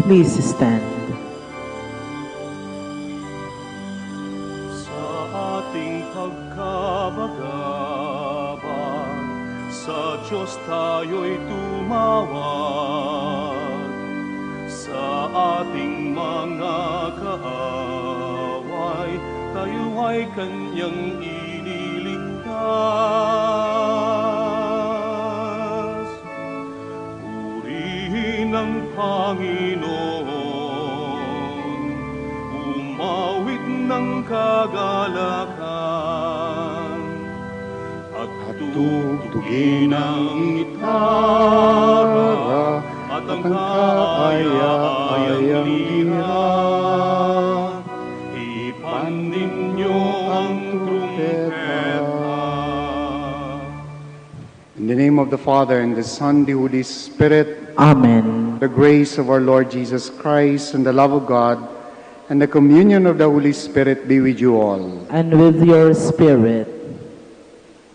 Please stand. Sa ating pagkabagabag, sa Diyos tayo'y tumawag. Sa ating mga kaaway, tayo ay Kanyang ililigtas. Purihin ang Panginoon, umawit ng kagalakan, at tugtugin ang gitara at ang kaaya-ayang lira. Ipan ninyo ang trumpeta. In the name of the Father, and the Son, the Holy Spirit, Amen. the grace of our Lord Jesus Christ, and the love of God, and the communion of the Holy Spirit be with you all. And with your spirit.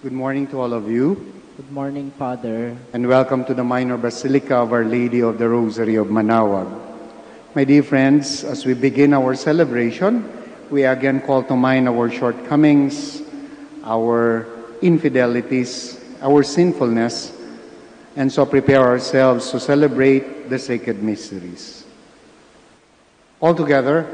Good morning to all of you, Good morning, Father. and welcome to the Minor Basilica of Our Lady of the Rosary of Manaoag. My dear friends, as we begin our celebration, we again call to mind our shortcomings, our infidelities, our sinfulness, and so prepare ourselves to celebrate the sacred mysteries. Altogether,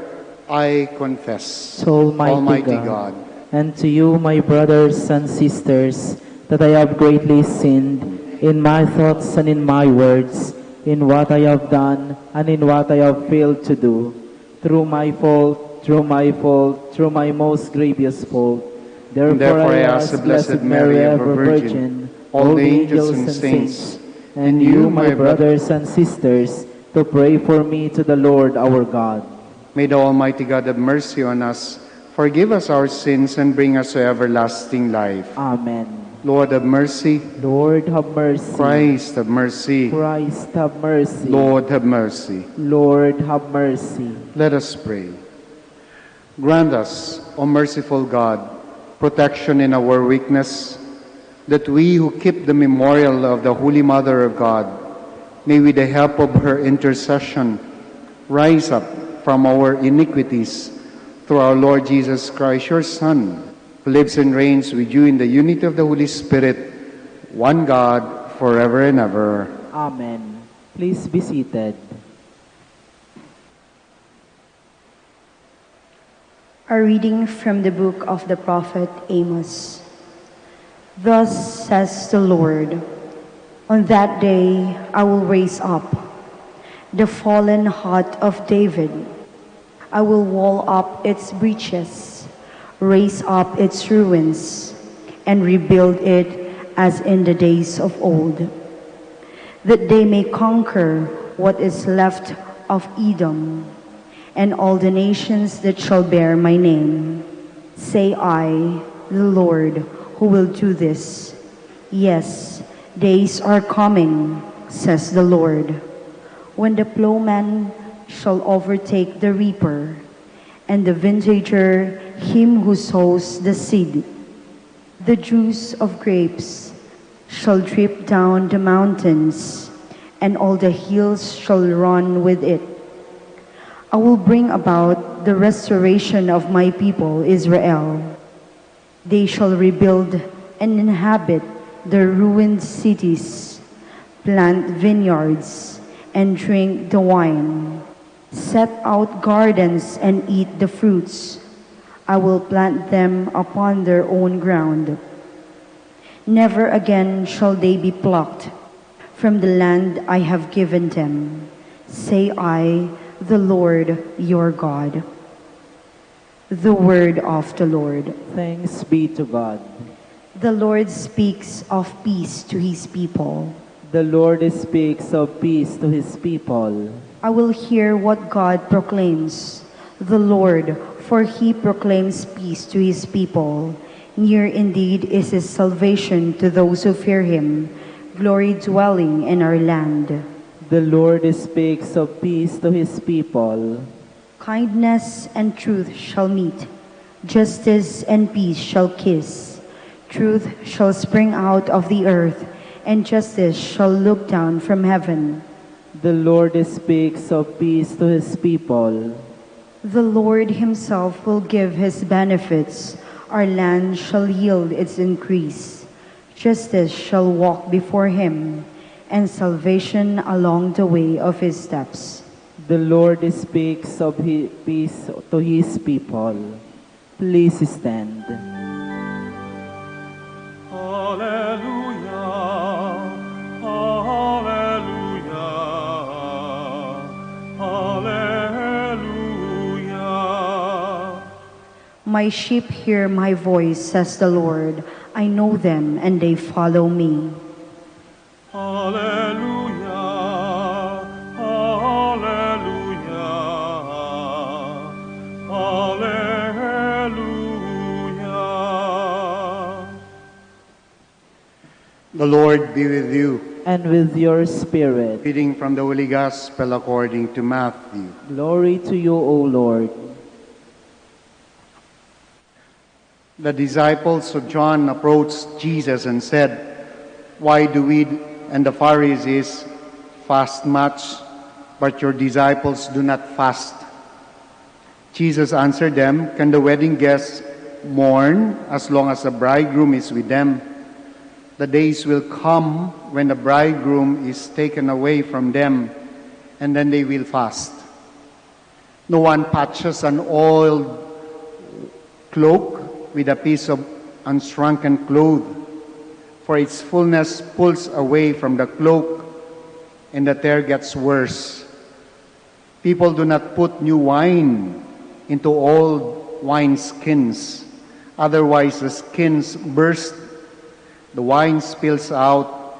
I confess, So Almighty God, and to you, my brothers and sisters, that I have greatly sinned in my thoughts and in my words, in what I have done and in what I have failed to do, through my fault, through my most grievous fault. Therefore I ask the Blessed Mary, ever Virgin, all the angels and saints, and you, my brothers and sisters, to pray for me to the Lord our God. may the Almighty God have mercy on us, forgive us our sins, and bring us to everlasting life. Amen. Lord, have mercy. Lord, have mercy. Christ, have mercy. Christ, have mercy. Lord, have mercy. Lord, have mercy. Let us pray. Grant us, O merciful God, protection in our weakness, that we who keep the memorial of the Holy Mother of God, may with the help of her intercession rise up from our iniquities through our Lord Jesus Christ, your Son, who lives and reigns with you in the unity of the Holy Spirit, one God, forever and ever. Amen. Please be seated. A reading from the book of the prophet Amos. Thus says the Lord, on that day I will raise up the fallen hut of David. I will wall up its breaches, raise up its ruins, and rebuild it as in the days of old, that they may conquer what is left of Edom, and all the nations that shall bear my name. Say I, the Lord, who will do this. Yes, days are coming, says the Lord, when the plowman shall overtake the reaper, and the vintager him who sows the seed. The juice of grapes shall drip down the mountains, and all the hills shall run with it. I will bring about the restoration of my people Israel. They shall rebuild and inhabit the ruined cities, plant vineyards, and drink the wine, set out gardens and eat the fruits. I will plant them upon their own ground. Never again shall they be plucked from the land I have given them, say I, the Lord your God. The word of the Lord. Thanks be to God. The Lord speaks of peace to his people. The Lord speaks of peace to his people. I will hear what God proclaims, the Lord, for he proclaims peace to his people. Near indeed is his salvation to those who fear him, glory dwelling in our land. The Lord speaks of peace to his people. Kindness and truth shall meet, justice and peace shall kiss. Truth shall spring out of the earth, and justice shall look down from heaven. The Lord speaks of peace to his people. The Lord himself will give his benefits. Our land shall yield its increase. Justice shall walk before him, and salvation along the way of his steps. The Lord speaks of peace to his people. Please stand. Hallelujah, hallelujah, hallelujah. My sheep hear my voice, says the Lord. I know them, and they follow me. Hallelujah, hallelujah, hallelujah. The Lord be with you. And with your spirit. Reading from the Holy Gospel according to Matthew. Glory to you, O Lord. The disciples of John approached Jesus and said, "Why do we and the Pharisees fast much, but your disciples do not fast?" Jesus answered them, "Can the wedding guests mourn as long as the bridegroom is with them? The days will come when the bridegroom is taken away from them, and then they will fast. No one patches an old cloak with a piece of unshrunken cloth, for its fullness pulls away from the cloak, and the tear gets worse. People do not put new wine into old wineskins, otherwise the skins burst, the wine spills out,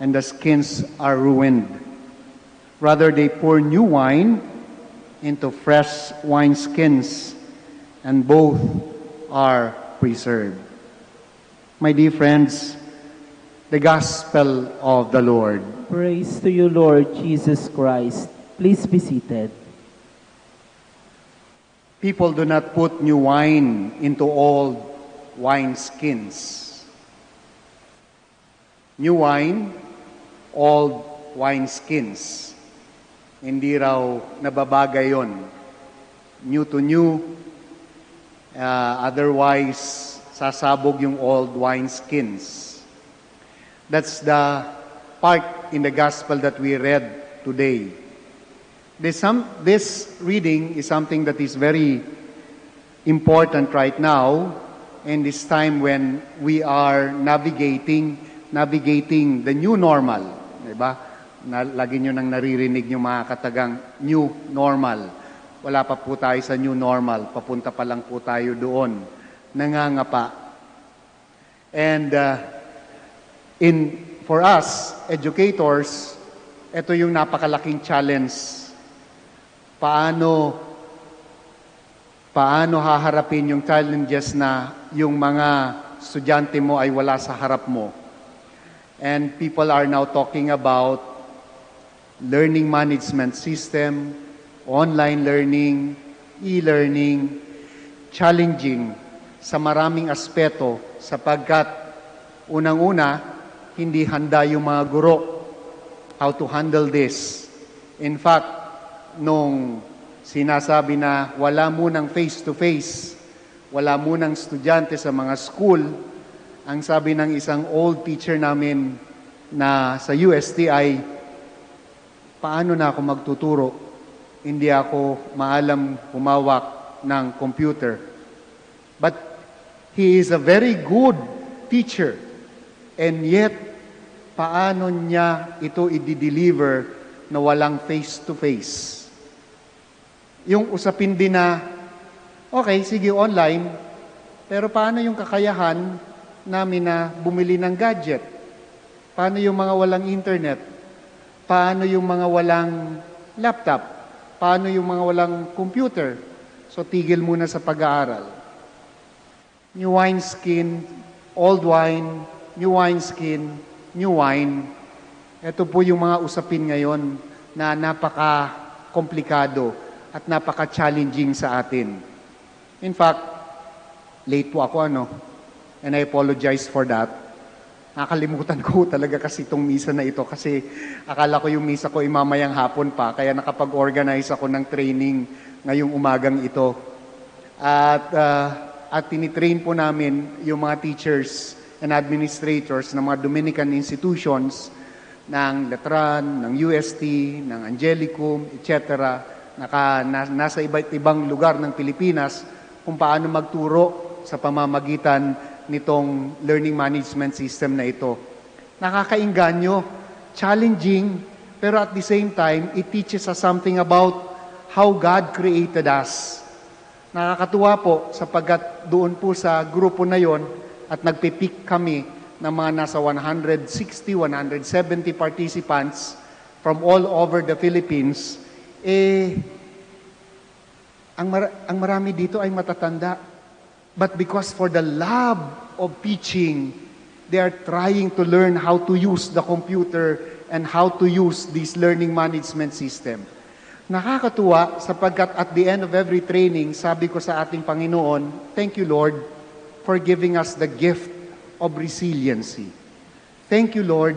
and the skins are ruined. Rather, they pour new wine into fresh wineskins, and both are preserved." My dear friends, the Gospel of the Lord. Praise to you, Lord Jesus Christ. Please be seated. People do not put new wine into old wineskins. New wine, old wineskins. Hindi raw nababagay yon. New to new, otherwise sasabog yung old wineskins. That's the part in the gospel that we read today. This reading is something that is very important right now in this time when we are navigating the new normal. Diba? Lagi nyo nang naririnig yung mga katagang new normal. Wala pa po tayo sa new normal. Papunta pa lang po tayo doon. Nangangapa. And for us, educators, ito yung napakalaking challenge. Paano haharapin yung challenges na yung mga estudyante mo ay wala sa harap mo? And people are now talking about learning management system, online learning, e-learning, challenging sa maraming aspeto sapagkat unang-una, hindi handa yung mga guro how to handle this. In fact, nung sinasabi na wala munang face-to-face, wala munang estudyante sa mga school, ang sabi ng isang old teacher namin na sa USTI, paano na ako magtuturo? Hindi ako maalam humawak ng computer. But he is a very good teacher. And yet, paano niya ito i-deliver na walang face-to-face? Yung usapin din na, okay, sige, online, pero paano yung kakayahan namin na bumili ng gadget? Paano yung mga walang internet? Paano yung mga walang laptop? Paano yung mga walang computer? So, tigil muna sa pag-aaral. New wineskin, old wine, new wineskin, new wine. Ito po yung mga usapin ngayon na napaka-komplikado at napaka-challenging sa atin. In fact, late po ako, and I apologize for that. Nakalimutan ko talaga kasi itong misa na ito kasi akala ko yung misa ko ay mamayang hapon pa, kaya nakapag-organize ako ng training ngayong umagang ito. At tinitrain po namin yung mga teachers and administrators ng mga Dominican institutions ng Letran, ng UST, ng Angelicum, etc. Nasa iba't ibang lugar ng Pilipinas kung paano magturo sa pamamagitan nitong learning management system na ito. Nakakainganyo, challenging, pero at the same time, it teaches us something about how God created us. Nakakatuwa po sapagkat doon po sa grupo na yon at nagpipick kami ng mga nasa 160, 170 participants from all over the Philippines, ang marami dito ay matatanda. But because for the love of teaching, they are trying to learn how to use the computer and how to use this learning management system. Nakakatuwa sapagkat at the end of every training, sabi ko sa ating Panginoon, thank you Lord for giving us the gift of resiliency. Thank you Lord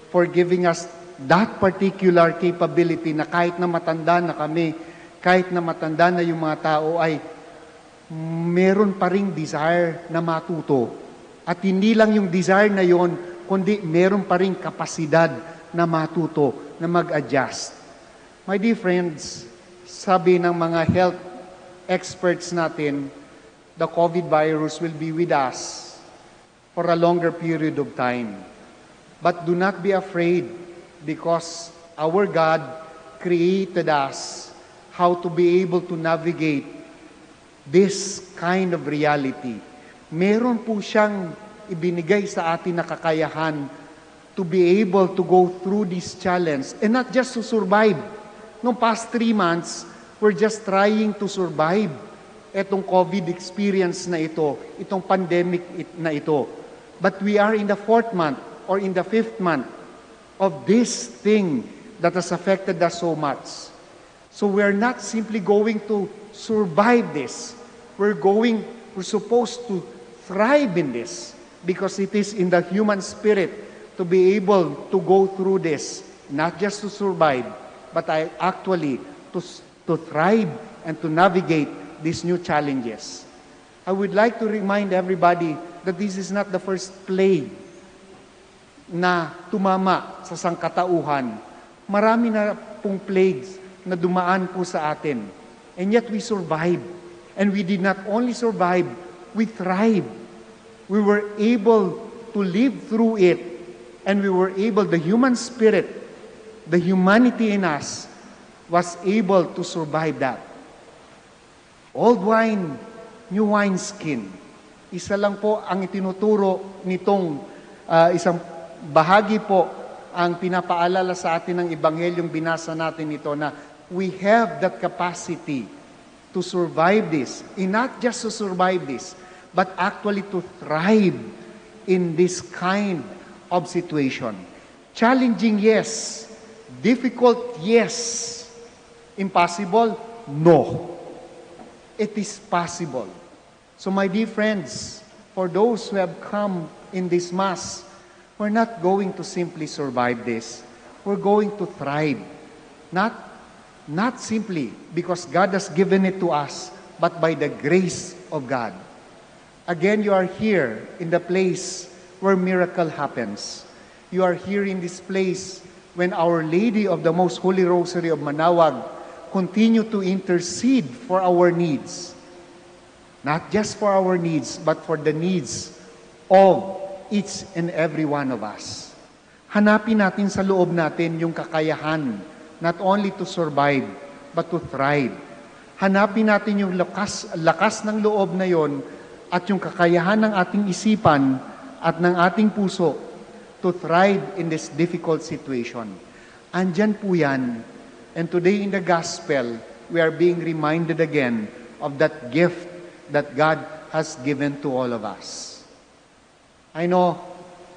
for giving us that particular capability na kahit na matanda na kami, kahit na matanda na yung mga tao ay meron pa ring desire na matuto. At hindi lang yung desire na yon, kundi meron pa ring kapasidad na matuto, na mag-adjust. My dear friends, sabi ng mga health experts natin, the COVID virus will be with us for a longer period of time. But do not be afraid because our God created us how to be able to navigate this kind of reality. Meron po siyang ibinigay sa atin na kakayahan to be able to go through this challenge and not just to survive. Noong past 3 months, we're just trying to survive etong COVID experience na ito, itong pandemic na ito. But we are in the 4th month or in the 5th month of this thing that has affected us so much. So we're not simply going to survive this. We're supposed to thrive in this because it is in the human spirit to be able to go through this, not just to survive, but actually to thrive and to navigate these new challenges. I would like to remind everybody that this is not the first plague na tumama sa sangkatauhan. Marami na pong plagues na dumaan po sa atin. And yet we survived. And we did not only survive, we thrived. We were able to live through it. And we were able, the human spirit, the humanity in us, was able to survive that. Old wine, new wineskin. Isa lang po ang itinuturo nitong isang bahagi po ang pinapaalala sa atin ng Ebanghelyong binasa natin ito na we have that capacity to survive this. And not just to survive this, but actually to thrive in this kind of situation. Challenging, yes. Difficult, yes. Impossible? No. It is possible. So my dear friends, for those who have come in this Mass, we're not going to simply survive this. We're going to thrive. Not simply because God has given it to us, but by the grace of God. Again, you are here in the place where miracle happens. You are here in this place when Our Lady of the Most Holy Rosary of Manaoag continue to intercede for our needs. Not just for our needs, but for the needs of each and every one of us. Hanapin natin sa loob natin yung kakayahan, not only to survive, but to thrive. Hanapin natin yung lakas ng loob na yon at yung kakayahan ng ating isipan at ng ating puso to thrive in this difficult situation. Andyan po yan. And today in the Gospel, we are being reminded again of that gift that God has given to all of us. I know,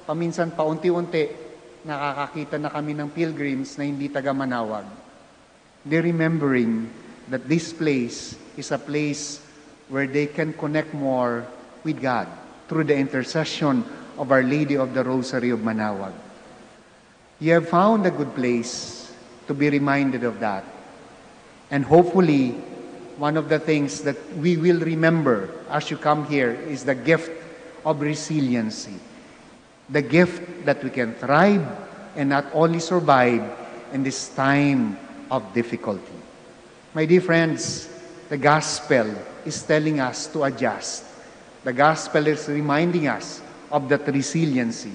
paminsan paunti-unti, nakakakita na kami ng pilgrims na hindi taga Manaoag. They're remembering that this place is a place where they can connect more with God through the intercession of Our Lady of the Rosary of Manaoag. You have found a good place to be reminded of that. And hopefully, one of the things that we will remember as you come here is the gift of resiliency. The gift that we can thrive and not only survive in this time of difficulty. My dear friends, the gospel is telling us to adjust. The gospel is reminding us of that resiliency.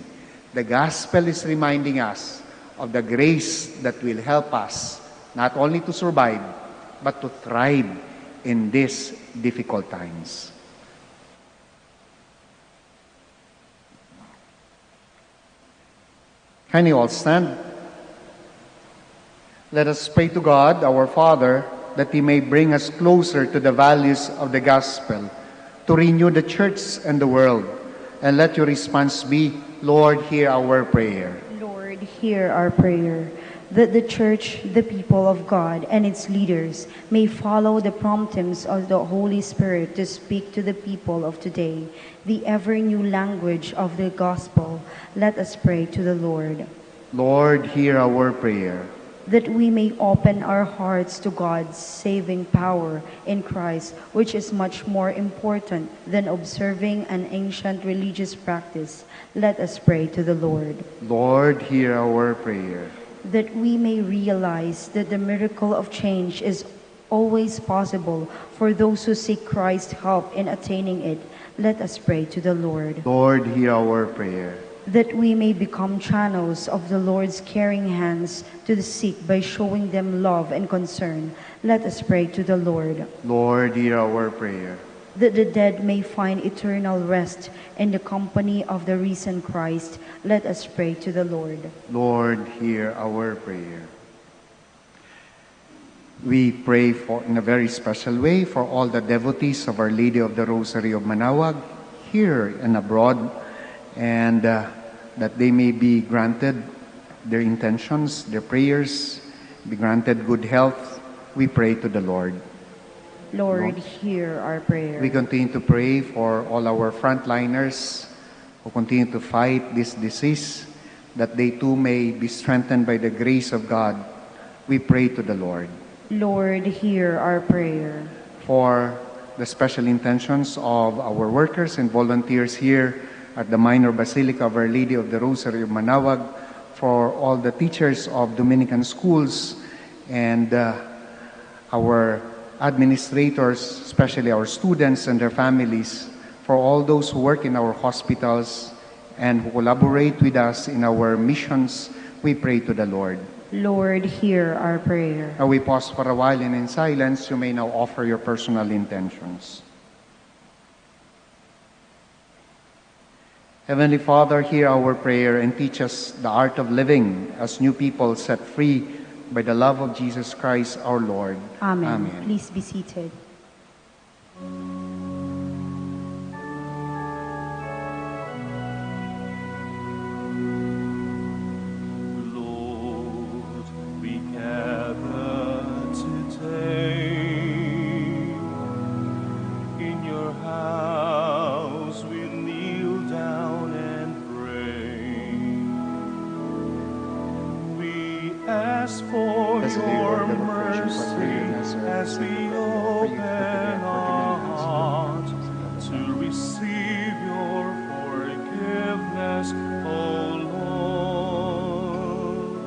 The gospel is reminding us of the grace that will help us not only to survive, but to thrive in these difficult times. Can you all stand? Let us pray to God, our Father, that He may bring us closer to the values of the gospel, to renew the church and the world. And let your response be, Lord, hear our prayer. Lord, hear our prayer. That the church, the people of God, and its leaders may follow the promptings of the Holy Spirit to speak to the people of today, the ever-new language of the gospel. Let us pray to the Lord. Lord, hear our prayer. That we may open our hearts to God's saving power in Christ, which is much more important than observing an ancient religious practice. Let us pray to the Lord. Lord, hear our prayer. That we may realize that the miracle of change is always possible for those who seek Christ's help in attaining it. Let us pray to the Lord. Lord, hear our prayer. That we may become channels of the Lord's caring hands to the sick by showing them love and concern. Let us pray to the Lord. Lord, hear our prayer. That the dead may find eternal rest in the company of the risen Christ. Let us pray to the Lord. Lord, hear our prayer. We pray in a very special way for all the devotees of Our Lady of the Rosary of Manaoag, here and abroad, and that they may be granted their intentions, their prayers, be granted good health. We pray to the Lord. Lord, hear our prayer. We continue to pray for all our frontliners who continue to fight this disease, that they too may be strengthened by the grace of God. We pray to the Lord. Lord, hear our prayer. For the special intentions of our workers and volunteers here at the Minor Basilica of Our Lady of the Rosary of Manaoag, for all the teachers of Dominican schools and our administrators, especially our students and their families, for all those who work in our hospitals and who collaborate with us in our missions, we pray to the Lord. Lord, hear our prayer. We pause for a while, and in silence, you may now offer your personal intentions. Heavenly Father, hear our prayer and teach us the art of living as new people set free by the love of Jesus Christ our Lord. Amen. Amen. Please be seated. Lord, we gather today in your house. We kneel down and pray. We ask for Blessed be your Lord, the refreshing mercy forgiveness of as we sin, open our heart to receive your forgiveness, O Lord.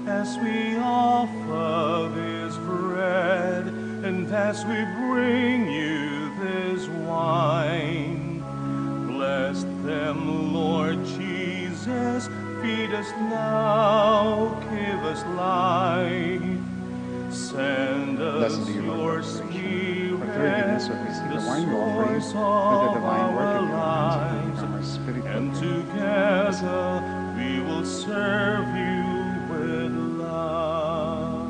As we offer this bread and as we bring you this wine, bless them, Lord Jesus. Feed us now, give us life. Send us Blessed be your your restoration. For spirit, through the goodness of receive the the wine you offer, source let the of divine work our in your hands lives, become our spirit. and together we will serve you with love.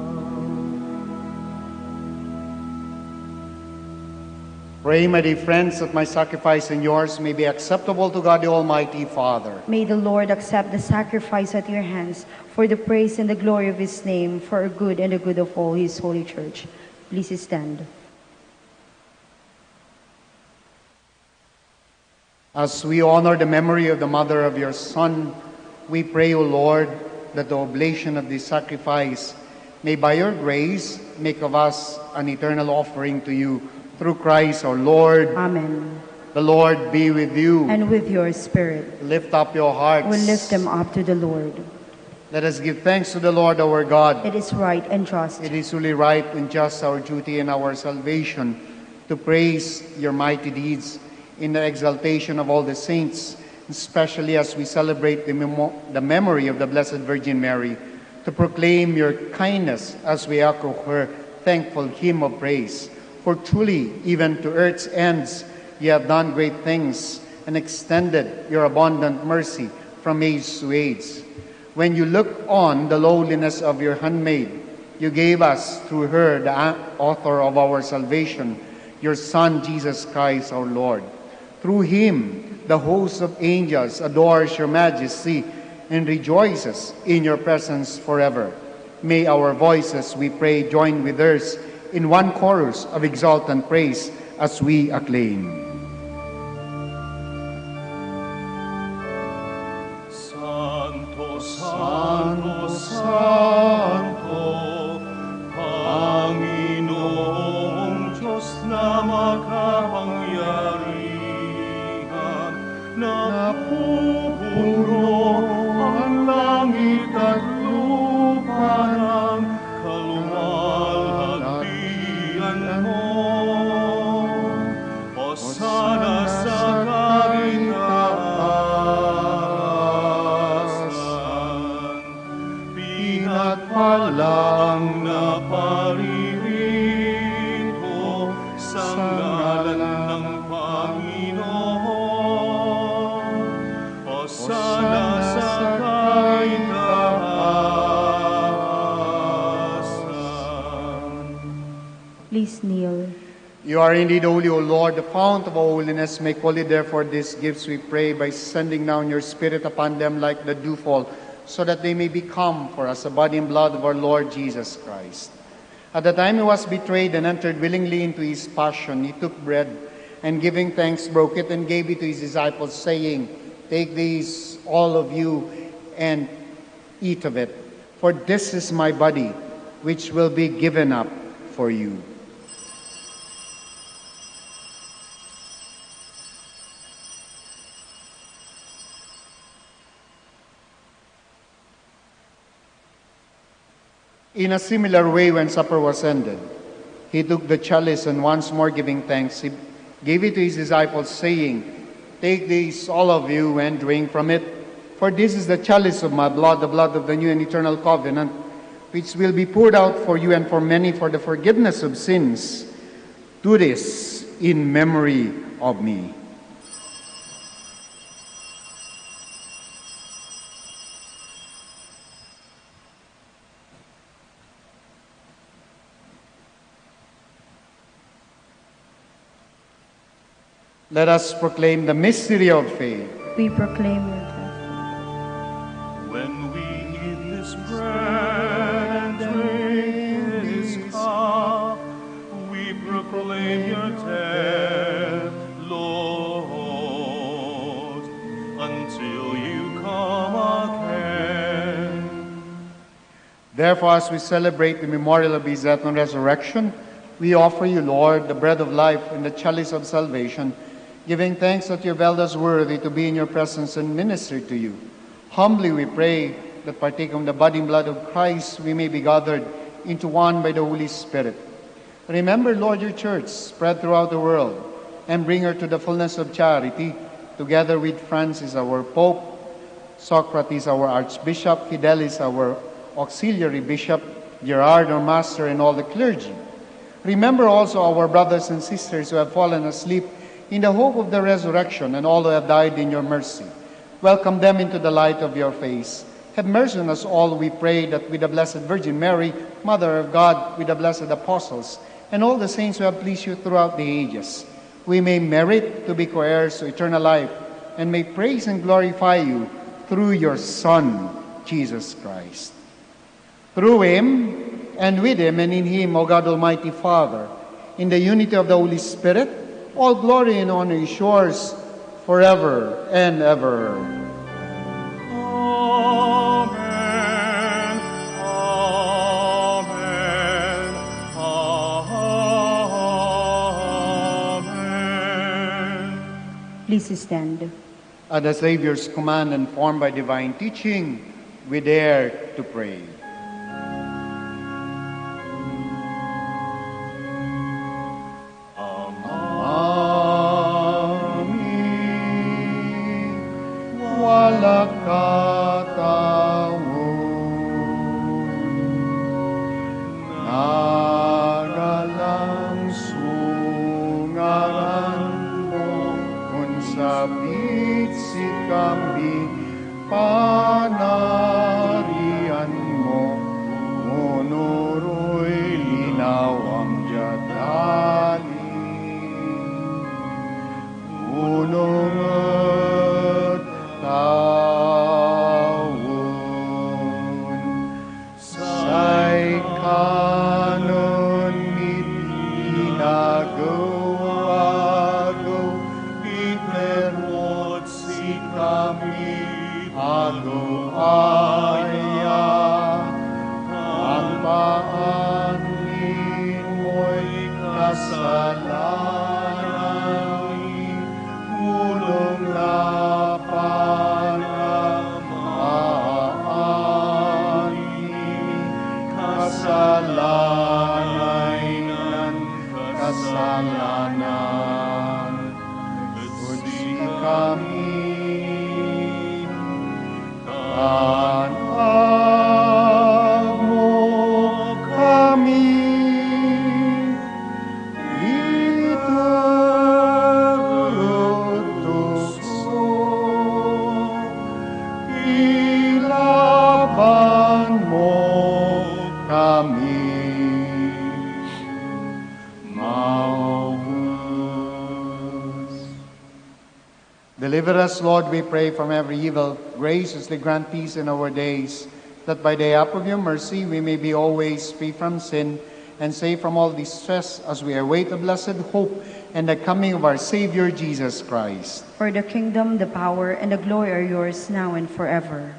Pray, my dear friends, that my sacrifice and yours may be acceptable to God the Almighty Father. May the Lord accept the sacrifice at your hands for the praise and the glory of his name, for our good and the good of all his holy church. Please stand. As we honor the memory of the mother of your Son, we pray, O Lord, that the oblation of this sacrifice may by your grace make of us an eternal offering to you through Christ our Lord. Amen. The Lord be with you. And with your spirit. Lift up your hearts. We lift them up to the Lord. Let us give thanks to the Lord our God. It is right and just. It is truly right and just, our duty and our salvation, to praise your mighty deeds in the exaltation of all the saints, especially as we celebrate the memory of the Blessed Virgin Mary, to proclaim your kindness as we echo her thankful hymn of praise. For truly, even to earth's ends, you have done great things and extended your abundant mercy from age to age. When you looked on the lowliness of your handmaid, you gave us through her, the author of our salvation, your Son, Jesus Christ our Lord. Through him, the host of angels adores your majesty and rejoices in your presence forever. May our voices, we pray, join with theirs in one chorus of exultant praise as we acclaim. Santo, Santo, Santo, Panginoong Diyos na makapangyarihan, napupuro ang langit at lupa ng kaluwalhatian mo. Hosana sa kaitaasan, pinagpalang naparirito sa ngalan ng Panginoon. Hosana sa kaitaasan. Please kneel. You are indeed holy, O Lord, the fount of all holiness. Make holy, therefore, these gifts, we pray, by sending down your Spirit upon them like the dewfall, so that they may become for us the body and blood of our Lord Jesus Christ. At the time he was betrayed and entered willingly into his passion, he took bread, and giving thanks, broke it and gave it to his disciples, saying, "Take these, all of you, and eat of it, for this is my body, which will be given up for you." In a similar way, when supper was ended, he took the chalice, and once more giving thanks, he gave it to his disciples, saying, "Take this, all of you, and drink from it, for this is the chalice of my blood, the blood of the new and eternal covenant, which will be poured out for you and for many for the forgiveness of sins. Do this in memory of me." Let us proclaim the mystery of faith. We proclaim your death. When we eat this bread and drink this cup, we proclaim your death, Lord, until you come again. Therefore, as we celebrate the memorial of his death and resurrection, we offer you, Lord, the bread of life and the chalice of salvation, giving thanks that you have held us worthy to be in your presence and minister to you. Humbly we pray that, partaking of the body and blood of Christ, we may be gathered into one by the Holy Spirit. Remember, Lord, your church spread throughout the world, and bring her to the fullness of charity, together with Francis, our Pope, Socrates, our Archbishop, Fidelis, our Auxiliary Bishop, Gerard, our Master, and all the clergy. Remember also our brothers and sisters who have fallen asleep in the hope of the resurrection, and all who have died in your mercy. Welcome them into the light of your face. Have mercy on us all, we pray, that with the Blessed Virgin Mary, Mother of God, with the blessed apostles, and all the saints who have pleased you throughout the ages, we may merit to be co-heirs to eternal life, and may praise and glorify you through your Son, Jesus Christ. Through him, and with him, and in him, O God Almighty Father, in the unity of the Holy Spirit, all glory and honor is yours forever and ever. Amen. Amen. Amen. Please stand. At the Savior's command and formed by divine teaching, we dare to pray. Amin. Wala katawo, nagalansungaran mo, kung sabit si kami, panarian mo, unuroy linawang jadali. Unungot tawon, say kanon mit ginagawago, iperot si kami ago aya, ang paanin mo'y kasalanan, ulong lapan maaani, kasalanan, kasalanan, kunsi kami, kanaan mo kami, iturutukso, ilaban mo kami, maubos. Deliver us, Lord, we pray, from every evil. Graciously grant peace in our days, that by the help of your mercy we may be always free from sin and safe from all distress as we await the blessed hope and the coming of our Savior Jesus Christ. For the kingdom, the power, and the glory are yours now and forever.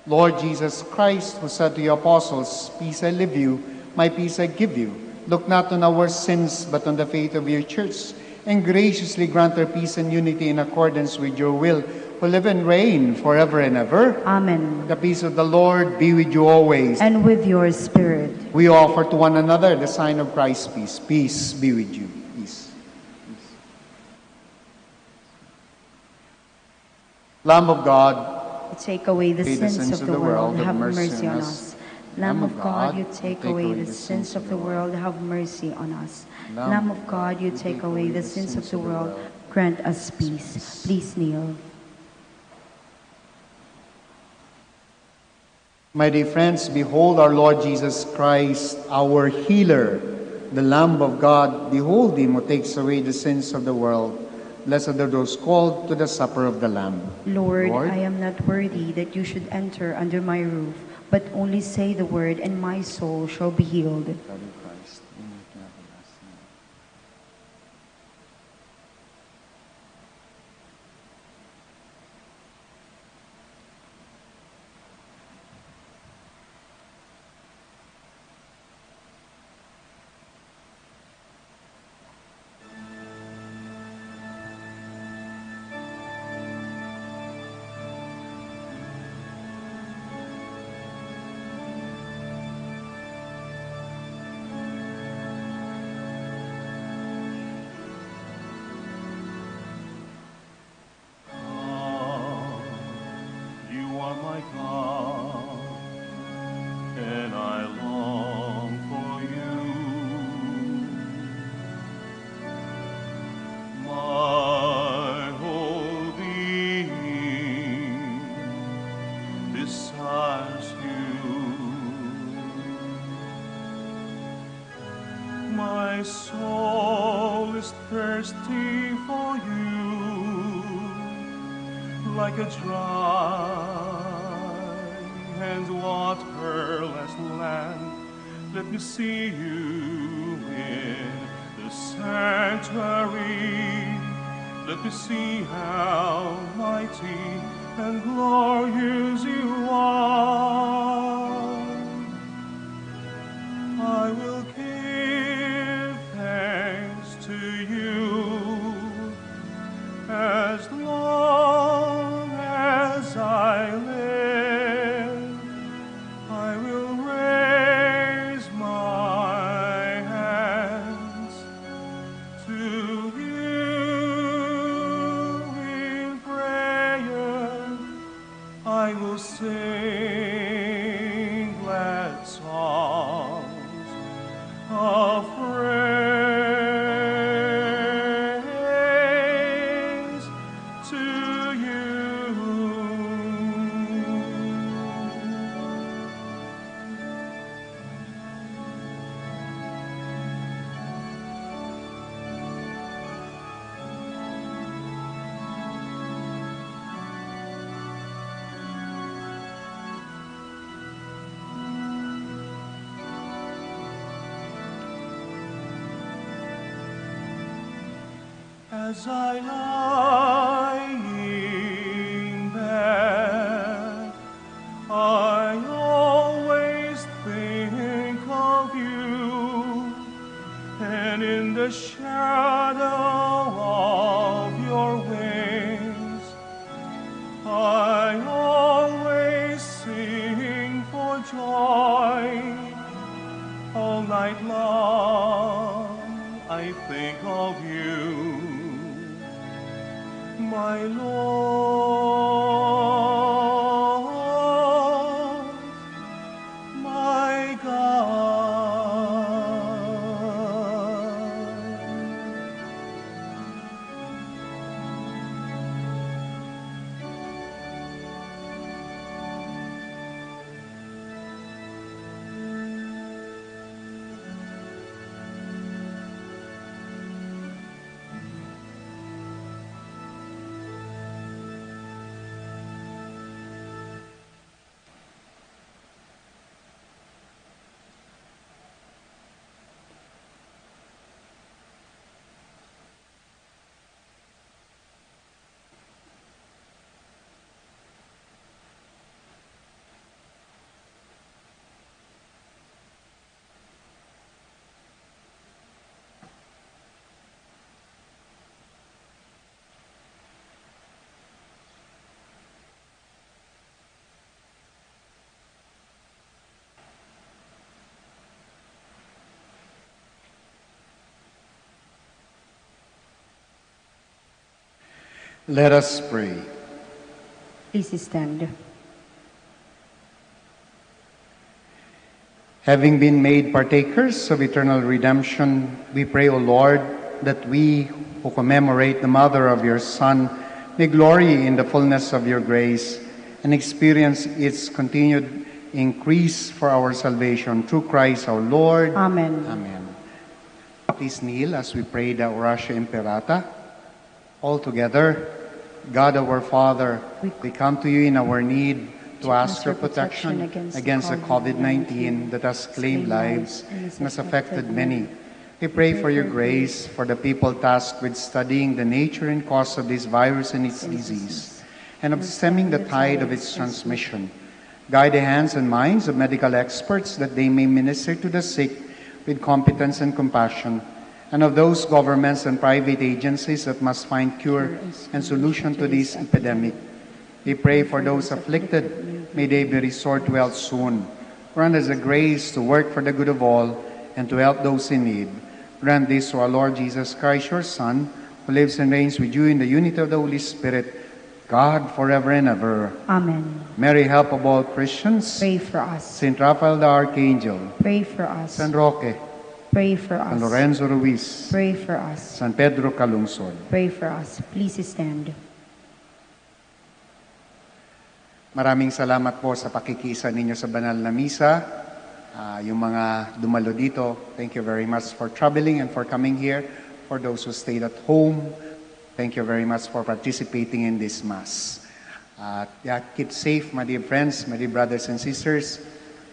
Lord Jesus Christ, who said to your apostles, "Peace I leave you, my peace I give you," look not on our sins, but on the faith of your church, and graciously grant her peace and unity in accordance with your will, who live and reign forever and ever. Amen. The peace of the Lord be with you always. And with your spirit. We offer to one another the sign of Christ's peace. Peace be with you. Peace. Lamb of God, You take away the sins of the world, have mercy on us. Lamb of God, you take away the sins of the world, have mercy on us. Lamb of God, you take away the sins of the world, grant us peace. Please kneel. my dear friends, behold our Lord Jesus Christ, our healer, the Lamb of God. Behold him who takes away the sins of the world. Blessed are those called to the supper of the Lamb. Lord, I am not worthy that you should enter under my roof, but only say the word, and my soul shall be healed. My soul is thirsty for you, like a dry and waterless land. Let me see you in the sanctuary, Let me see how mighty and glorious you are. I will give thanks to you as long as I live. I will raise my hands to you in prayer. I will sing glad songs of praise to you. As I lie in bed, I always think of you, and in the shadow of your wings, I always sing for joy. All night long I think of you, my Lord, my God. Let us pray. Please stand. Having been made partakers of eternal redemption, we pray, O Lord, that we who commemorate the mother of your Son may glory in the fullness of your grace and experience its continued increase for our salvation through Christ our Lord. Amen. Amen. Please kneel as we pray the Oratio Imperata. All together, God our Father, we come to you in our need to ask your protection against the COVID-19 that has claimed lives and has affected many. We pray for your grace for the people tasked with studying the nature and cause of this virus and its disease, and of stemming the tide of its transmission. Guide the hands and minds of medical experts that they may minister to the sick with competence and compassion, and of those governments and private agencies that must find cure and solution to this epidemic. We pray for those afflicted, may they be restored to health soon. Grant us the grace to work for the good of all and to help those in need. Grant this to our Lord Jesus Christ, your Son, who lives and reigns with you in the unity of the Holy Spirit, God, forever and ever. Amen. Mary, help of all Christians. Pray for us. Saint Raphael the Archangel. Pray for us. San Roque. Pray for us. San Lorenzo Ruiz. Pray for us. San Pedro Calungsod. Pray for us. Please stand. Maraming salamat po sa pakikisa ninyo sa banal na misa. Yung mga dumalo dito, thank you very much for traveling and for coming here. For those who stayed at home, thank you very much for participating in this Mass. Keep safe, my dear friends, my dear brothers and sisters.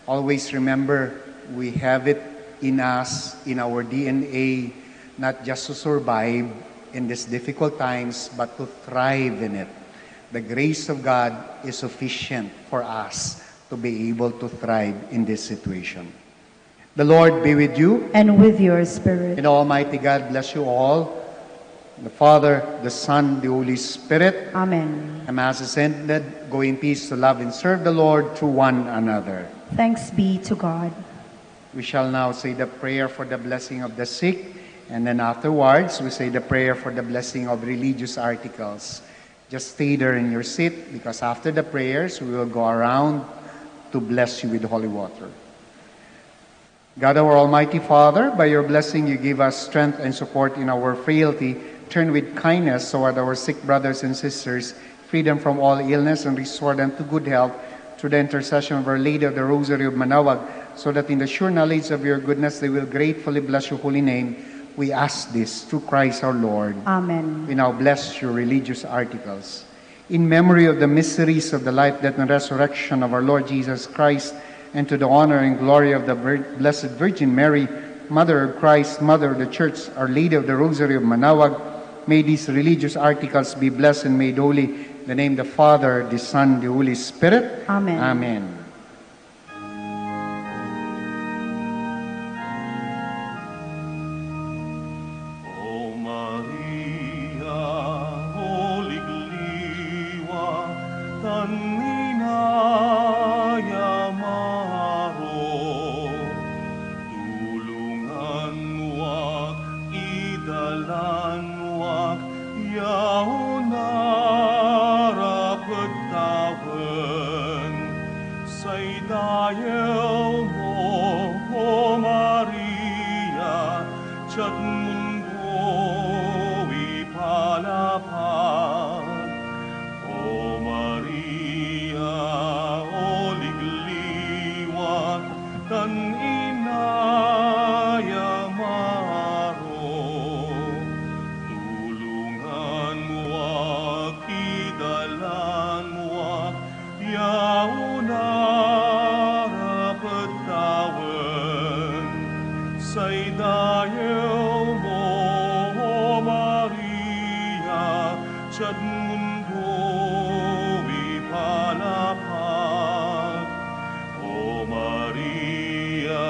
Always remember, we have it in us, in our DNA, not just to survive, in these difficult times, but to thrive in it. The grace of God is sufficient for us to be able to thrive in this situation. The Lord be with you. And with your spirit. And Almighty God bless you all. The Father, the Son, the Holy Spirit. Amen. The Mass is ended. Go in peace to love and serve the Lord through one another. Thanks be to God. We shall now say the prayer for the blessing of the sick, and then afterwards we say the prayer for the blessing of religious articles. Just stay there in your seat, because after the prayers we will go around to bless you with holy water. God, our Almighty Father, by your blessing you give us strength and support in our frailty. Turn with kindness toward our sick brothers and sisters, free them from all illness, and restore them to good health through the intercession of Our Lady of the Rosary of Manaoag, so that in the sure knowledge of your goodness they will gratefully bless your holy name. We ask this through Christ our Lord. Amen. We now bless your religious articles. In memory of the mysteries of the life, death, and resurrection of our Lord Jesus Christ, and to the honor and glory of the Blessed Virgin Mary, Mother of Christ, Mother of the Church, Our Lady of the Rosary of Manaoag, may these religious articles be blessed and made holy. In the name of the Father, the Son, the Holy Spirit. Amen. Amen. O Maria, holy gliwa, taninaya maro, tulungan wak, idalan wak, yaunara pagtawan, say dayaw mo, O Maria, tiyat mundo ipalapad. O Maria, o ligliwat, tan inaya maro, tulungan mo ak, idalan mo ak, yaunara pagtawan, say dayaw mo, O Maria, tiyat mundo ipalapad. O Maria,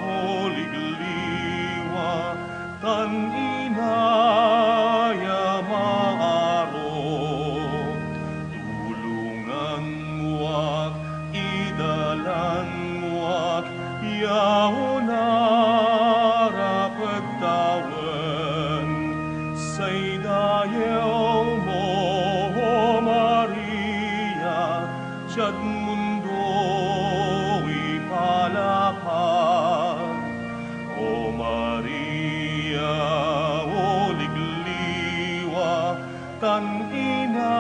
o ligliwa, tan inaya maaro, tulungan mo ak, idalan mo ak, yaunara pagtawan, say dayaw mo, O Maria, tiyat mundo ipalapad. O Maria, o ligliwa, tan ina